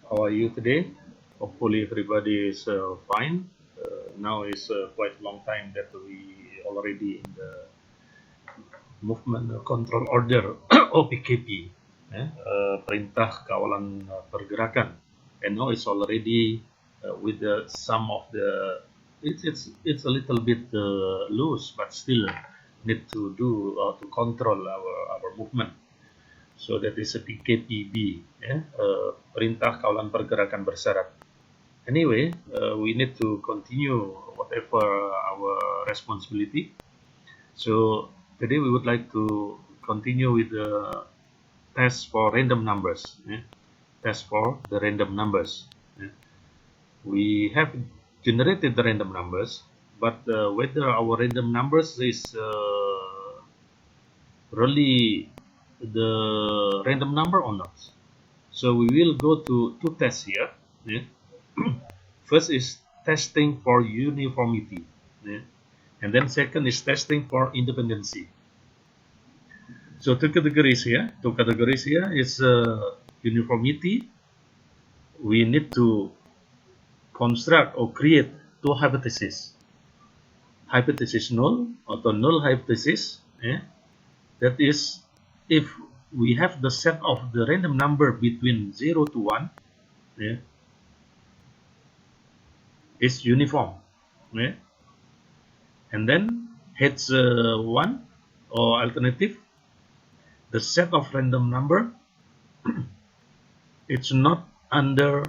How are you today? Hopefully everybody is fine. Now is quite a long time that we already in the movement control order or PKP, Perintah Kawalan Pergerakan, and now it's already with some of the it's a little bit loose, but still need to do to control our movement. So that is a PKPB, Perintah Kawalan Pergerakan Bersyarat. Anyway, we need to continue whatever our responsibility. So today we would like to continue with the test for random numbers. Test for the random numbers. We have generated the random numbers, but whether our random numbers is really the random number or not. So we will go to two tests here. First is testing for uniformity, and then second is testing for independency. So two categories here. Is uniformity. We need to construct or create two hypotheses. Hypothesis null or null hypothesis. That is, if we have the set of the random number between 0 to 1, is uniform. And then H1 or alternative, the set of random number, it's not under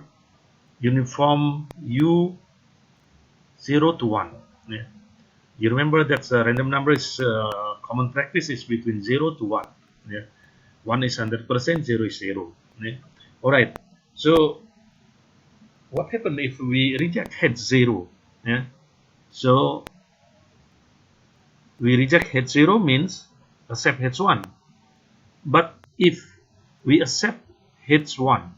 uniform U 0 to 1. You remember that random number is common practice is between 0 to 1. 1 is 100%, 0 is 0. Alright, so what happens if we reject H0? So we reject H0 means accept H1. But if we accept H1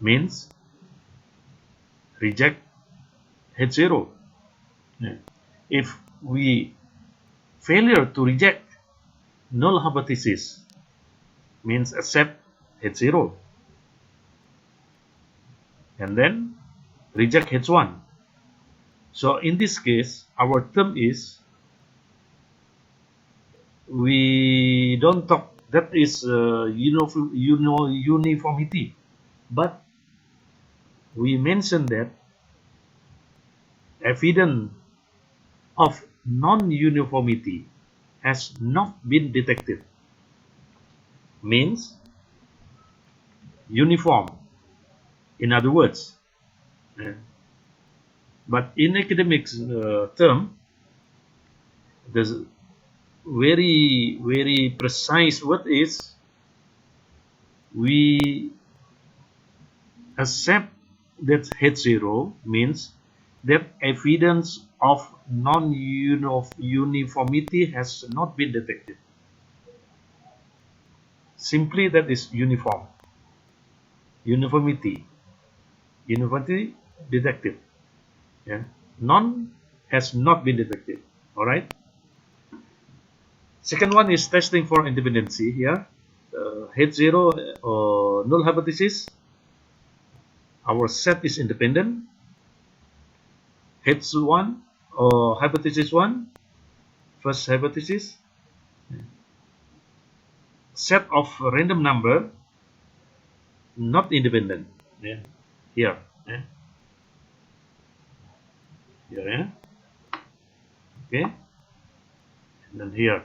means reject H0. If we failure to reject null hypothesis means accept H0 and then reject H1. So in this case, our term is we don't talk that is uniformity, but we mention that evidence of non-uniformity has not been detected. Means uniform, in other words. But in academics term, the very precise word is we accept that H0 means that evidence of non-uniformity has not been detected. Simply that is uniform. Uniformity detected. None has not been detected. Alright. Second one is testing for independency here. H0 null hypothesis. Our set is independent. H1 or hypothesis 1, first hypothesis, set of random number not independent. Here. Here. Okay. And then here.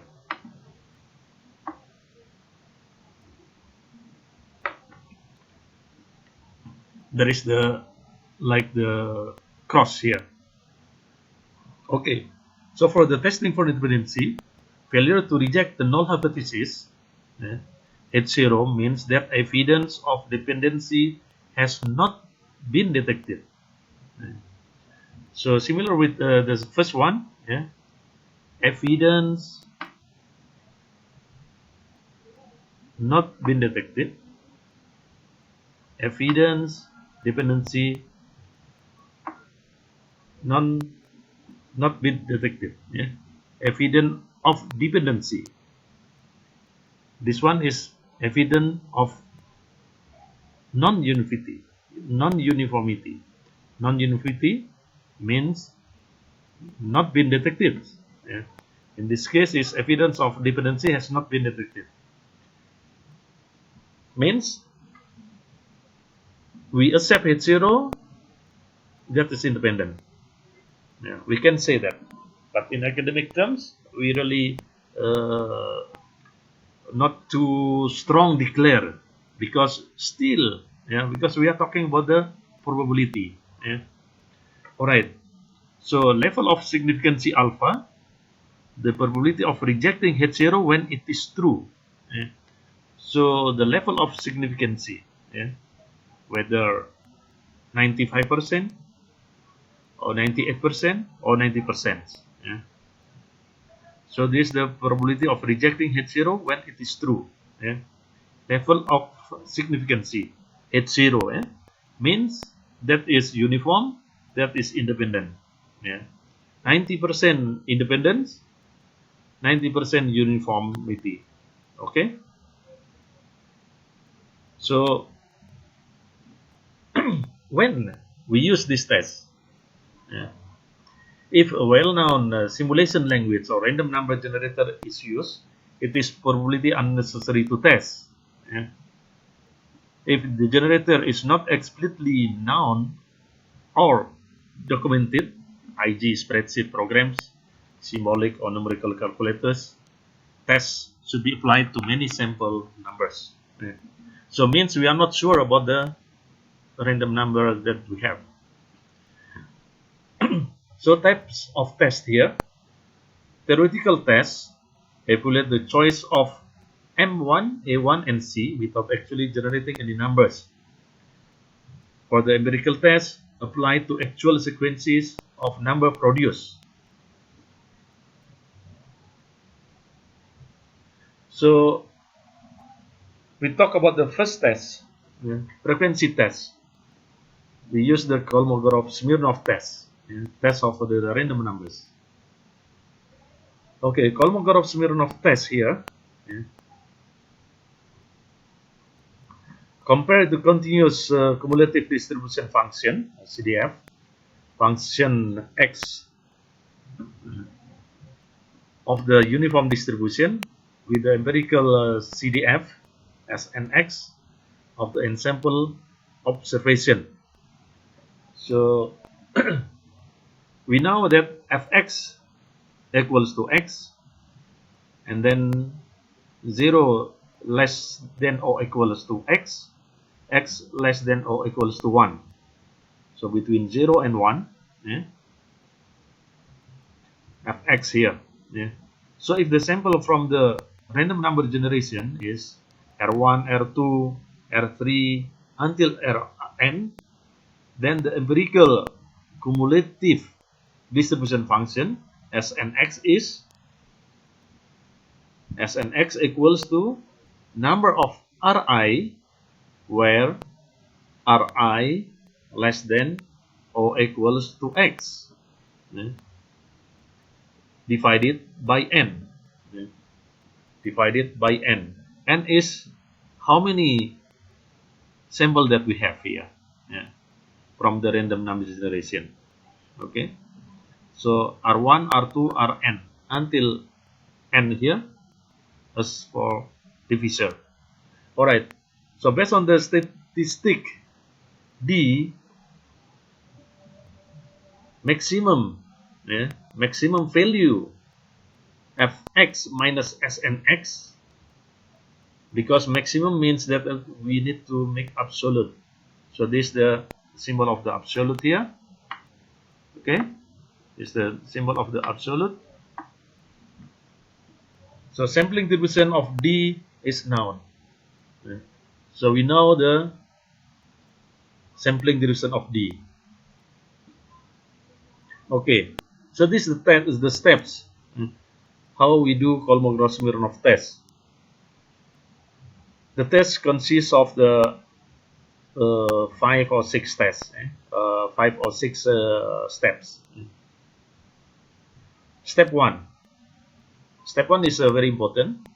There is the cross here. Okay, so for the testing for independency, failure to reject the null hypothesis, H0 means that evidence of dependency has not been detected. So similar with the first one, evidence not been detected, evidence dependency not been detected. Evidence of dependency. This one is evidence of non-uniformity. Non-uniformity. Non-uniformity means not been detected. Yeah. In this case, is evidence of dependency has not been detected. Means we accept H0 that is independent. Yeah, we can say that. But in academic terms, we really not too strong declare, because still, yeah, because we are talking about the probability. Yeah. All right. So level of significance alpha, the probability of rejecting H0 when it is true. Yeah. So the level of significance, yeah, whether 95% or 98% or 90%. Yeah. So this is the probability of rejecting H0 when it is true. Yeah. Level of significance H0 means that is uniform, that is independent. Yeah. 90% independence, 90% uniformity. Okay. So when we use this test, yeah, if a well-known simulation language or random number generator is used, it is probably unnecessary to test. Yeah. If the generator is not explicitly known or documented, i.e. spreadsheet programs, symbolic or numerical calculators, tests should be applied to many sample numbers. Yeah. So means we are not sure about the random number that we have. So types of tests here. Theoretical tests evaluate the choice of M1, A1, and C without actually generating any numbers. For the empirical test, apply to actual sequences of number produced. So we talk about the first test, frequency test. We use the Kolmogorov-Smirnov test, test of the random numbers. Okay, Kolmogorov-Smirnov test here. Compare the continuous cumulative distribution function, CDF, function x of the uniform distribution with the empirical CDF as nx of the ensemble observation. So we know that fx equals to x, and then 0 less than or equals to x, x less than or equals to 1. So between 0 and 1, fx here. So if the sample from the random number generation is R1, R2, R3 until Rn, then the empirical cumulative distribution function Snx is Snx equals to number of Ri where Ri less than or equals to x divided by n. Divided by n. N is how many sample that we have here from the random number generation. Okay. So R1, R2, Rn until n here as for divisor. Alright. So based on the statistic D, maximum value fx minus snx, because maximum means that we need to make absolute. So this is the symbol of the absolute here. Okay, this is the symbol of the absolute. So sampling distribution of D is known. So we know the sampling distribution of D. Okay, so this is the steps how we do Kolmogorov-Smirnov test. The test consists of the 5 or 6 tests, 5 or 6 steps. Step 1. Step 1 is very important.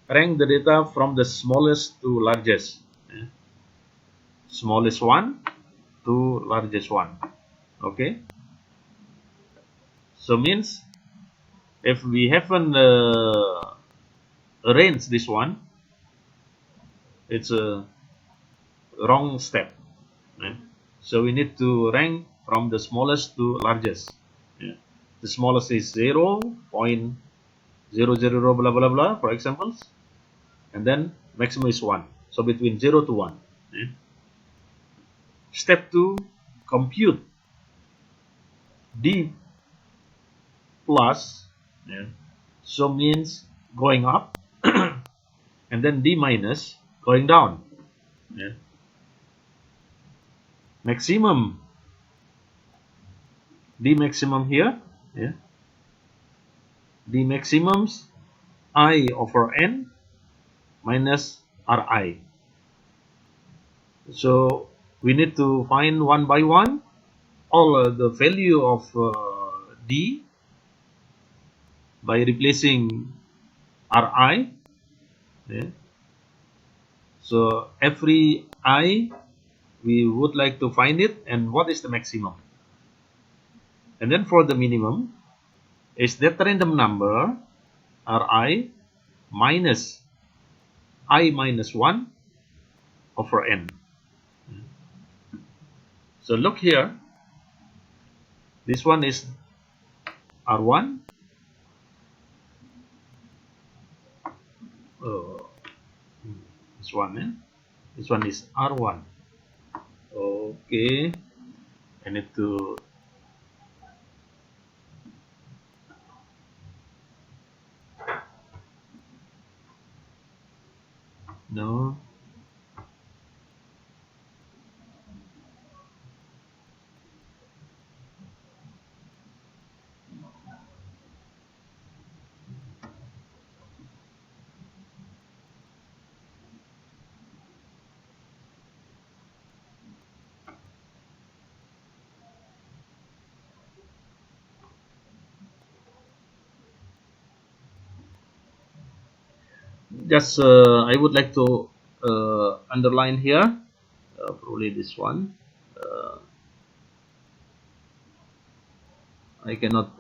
Rank the data from the smallest to largest. smallest one to largest one. Okay, so means if we haven't arranged this one, it's a wrong step. Right? So we need to rank from the smallest to largest. Yeah. The smallest is 0.000 blah blah blah, for examples, and then maximum is 1. So between 0 to 1. Yeah. Step 2, compute D plus. Yeah. So means going up, and then D minus going down. Yeah. Maximum, D maximum here. Yeah. D maximums I over N minus Ri. So we need to find one by one all the value of D by replacing Ri. Yeah. So every I we would like to find it, and what is the maximum. And then for the minimum is that random number Ri minus I minus 1 over N. So look here, this one is R1. This one, eh? This one is R1. Okay, I need to no. Just I would like to underline here, probably this one. I cannot.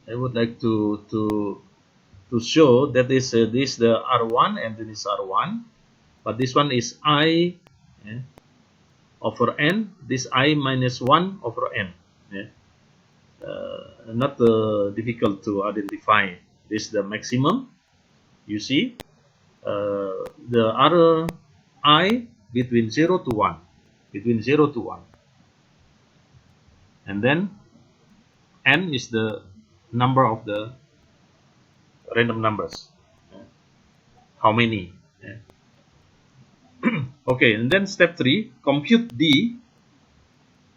I would like to show that is this the R1 and then is R1, but this one is I over N. This I minus 1 over N. Yeah. Not difficult to identify. This is the maximum. You see, the other I between 0 to 1, between 0 to 1, and then N is the number of the random numbers. How many? Yeah. Okay, and then step 3, compute D.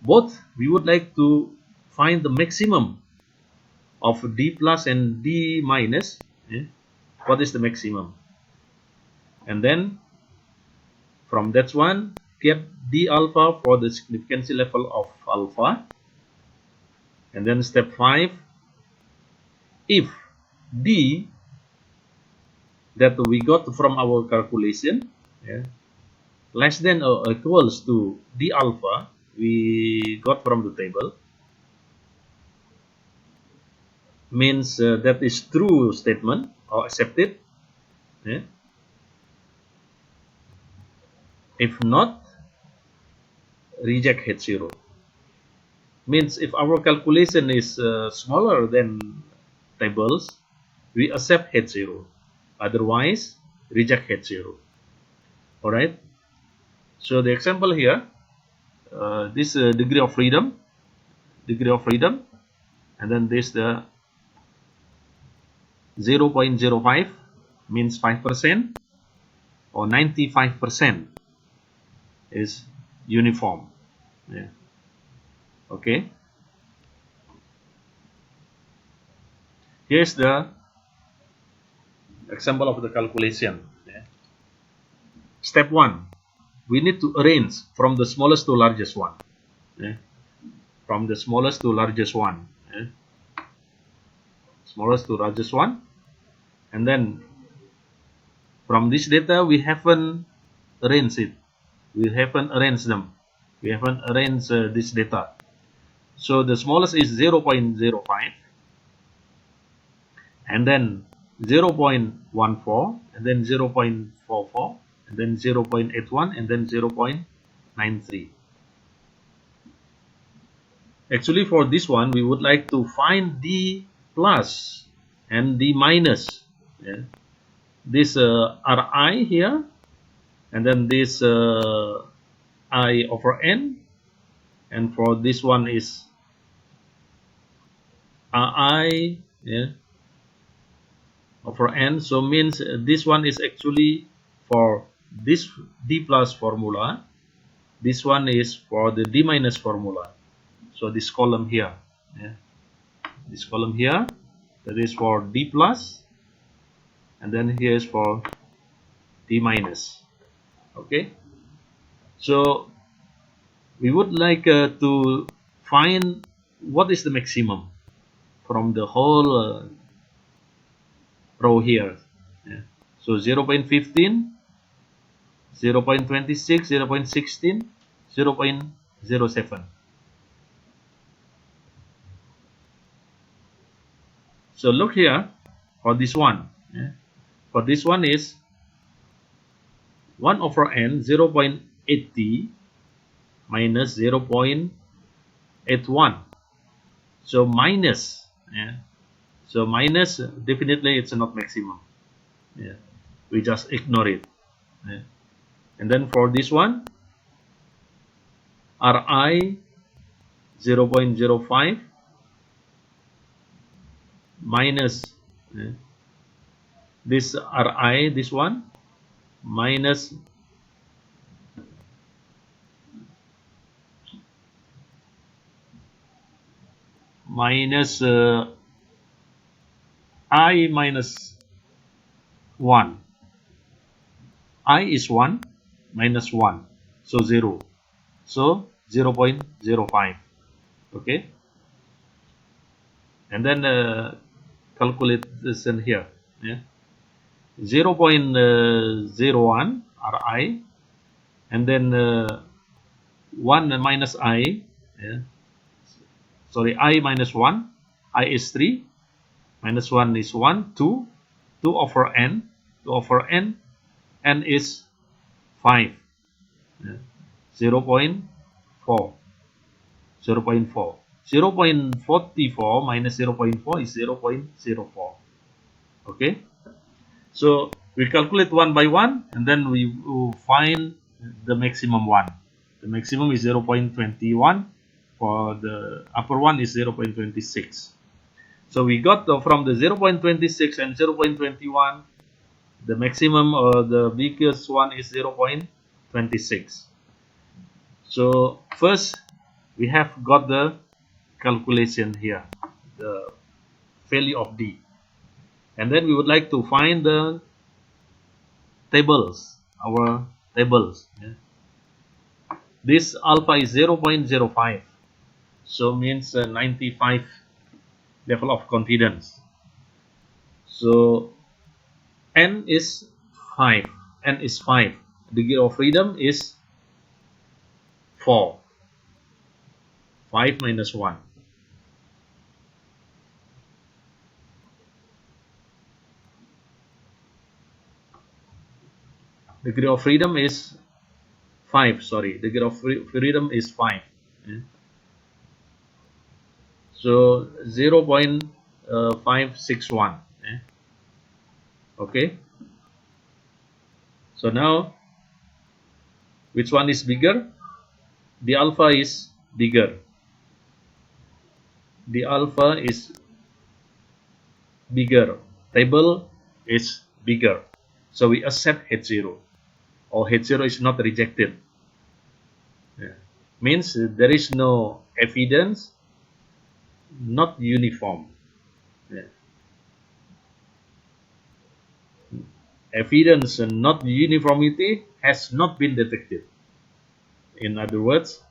Both we would like to find the maximum of D plus and D minus. Yeah. What is the maximum? And then from that one, get D alpha for the significance level of alpha. And then step 5, if D that we got from our calculation, yeah, less than or equals to D alpha we got from the table, means that is true statement or accepted. Yeah. If not, reject H0. Means if our calculation is smaller than tables, we accept H0. Otherwise, reject H0. Alright. So the example here, this degree of freedom, and then this the 0.05 means 5% or 95% is uniform. Yeah. Okay. Here's the example of the calculation. Yeah. Step 1, we need to arrange from the smallest to largest one. Yeah. From the smallest to largest one. Yeah. Smallest to largest one, and then From this data, we haven't arranged it. We haven't arranged them. We haven't arranged this data. So the smallest is 0.05, and then 0.14, and then 0.44, and then 0.81, and then 0.93. Actually, for this one, we would like to find D plus and D minus. Yeah. This Ri here, and then this I over N, and for this one is Ri, yeah, over N. So means this one is actually for this D plus formula. This one is for the D minus formula. So this column here, yeah, this column here, that is for D plus, and then here is for D minus. Okay, so we would like to find what is the maximum from the whole row here. Yeah. So 0.15, 0.26, 0.16, 0.07. So look here for this one. Yeah. For this one is 1 over n 0.80 minus 0.81. So minus. Yeah. So minus, definitely it's not maximum. Yeah. We just ignore it. Yeah. And then for this one, Ri 0.05 minus this Ri, this one, minus I minus 1. I is 1 minus 1, so 0. So 0.05. Okay. And then calculate this in here. Yeah. 0.01 Ri, and then 1 minus I. Yeah. Sorry, I minus 1. I is 3. Minus 1 is 1, 2. 2 over n. 2 over n. N is 5. Yeah. 0.4. 0.4. 0.44 minus 0.4 is 0.04. Okay. So we calculate one by one, and then we will find the maximum one. The maximum is 0.21. For the upper one is 0.26. So we got from the 0.26 and 0.21, the maximum or the biggest one is 0.26. So first we have got the calculation here, the value of D. And then we would like to find the tables, our tables. Yeah. This alpha is 0.05. So means 95 level of confidence. So n is 5. N is 5. Degree of freedom is 4. 5 minus 1. Degree of freedom is 5. Sorry, degree of freedom is 5. Yeah. So 0.561. Yeah. Okay. So now, which one is bigger? The alpha is bigger. The alpha is bigger. Table is bigger. So we accept H0. Or H0 is not rejected. Yeah. Means there is no evidence, not uniform. Yeah. Evidence and not uniformity has not been detected. In other words,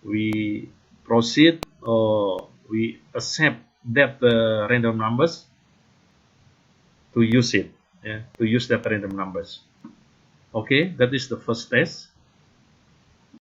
we proceed or we accept that random numbers to use it. to use that random numbers. Okay, that is the first test.